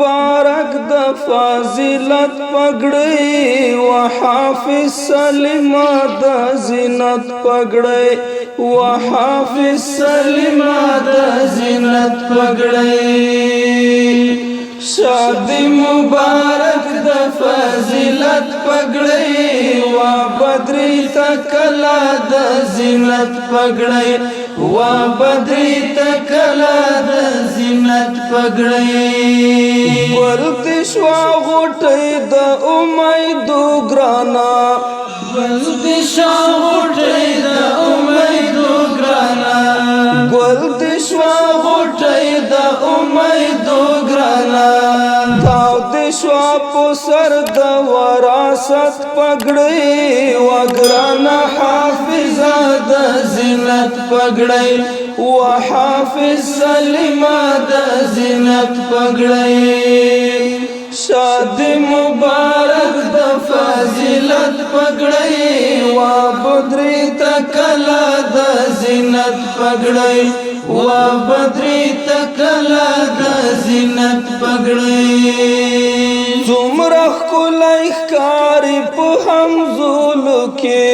مبارک د فضیلت پګړی و حافظ سلیما د زینت پګړی و حافظ سلیما د زینت پګړی شادی مبارک د فضیلت پګړی و بدری تکلا د زینت پګړی و بدری تکلا د زینت پګړی ورت شوا غټی د امید ګرانا ورت شوا غټی د امید ګرانا ورت شوا غټی د امید ګرانا تاو د شوا په سر د وراثت پګړی و ګرانا حافظه د زینت پګړی و حافظ سلیما د زینت پګړی شادی مبارک د فضیلت پګړی و بدری تکلا د زینت پګړی و بدری تکلا د زینت پګړی څومره ښکلی ښکاري په همزولو کې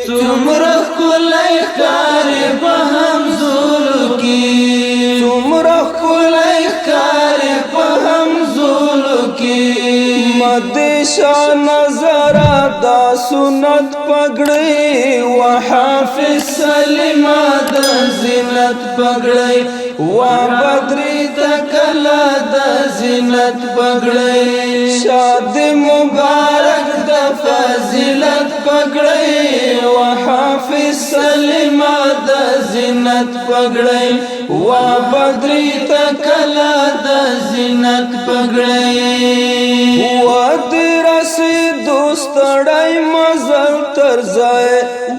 څومره ښکلی ښکاري په همزولو کې څومره ښکلی ښکاري په همزولو کې مدیشا نظره دا سنت پګړی و حافظ سلیما د زینت پګړی و بدری تکلا د زینت پګړی شادی مبارک د فضیلت پګړی و حافظ سلیما د زینت پګړی و بدری تکلا د زینت پګړی و د رسیدو ستړی مزل تر ځای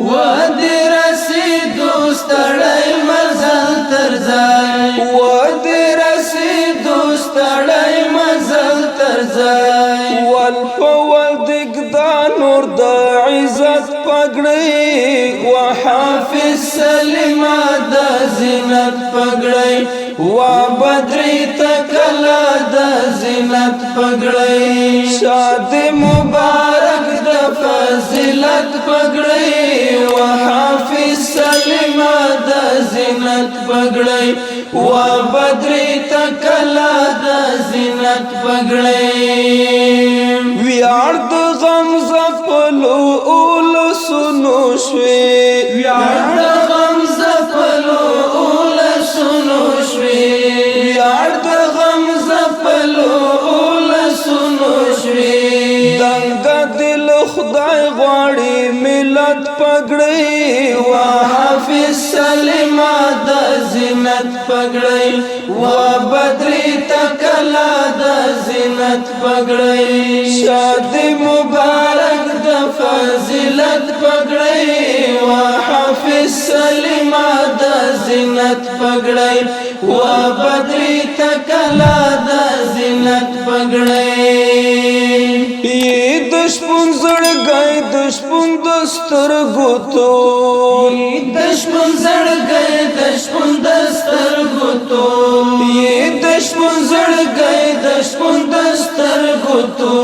و د رسیدو ستړی مزل تر ځای و د رسیدو ستړی مزل تر ځای ول په ول دګدا نور د عزت پګړی و حافظ سلیما د زینت پګړی و بدری تکلا د زینت پګړی شادی مبارک د فضیلت پګړی و حافظ سلیما د زینت پګړی و بدری تکلا د زینت پګړی ویاړ د غم زپلو اول سنو شوي ویاړ د غم زپلو اول سنو شوي ویاړ د غم زپلو اول سنو شوي دنګ دل خدای غواړي ملت پګړی و حافظ سلیما د زینت پګړی و بدری تکلا د زینت پګړی شادی مبارک د فضیلت پګړی و حافظ سلیما د زینت پګړی و بدری تکلا د زینت پګړی د شپون زړګی د شپون د سترګو تو د شپون زړګی د شپون د سترګو تو د شپون زړګی د شپون د سترګو تو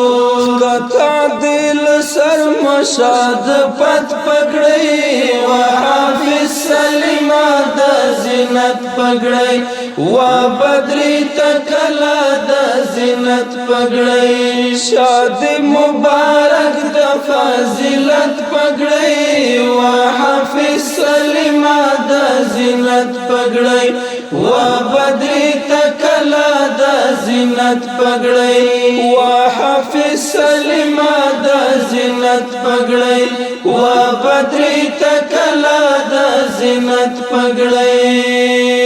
کتا دل سر مشاد پت پګړی و حافظ سلیما د زینت پګړی و بدری تکلا د زینت پګړی شادی مبارک د فضیلت پګړی و حافظ سلیما د زینت پګړی و بدری تکلا د زینت پګړی و حافظ سلیما د زینت پګړی و بدری تکلا د زینت پګړی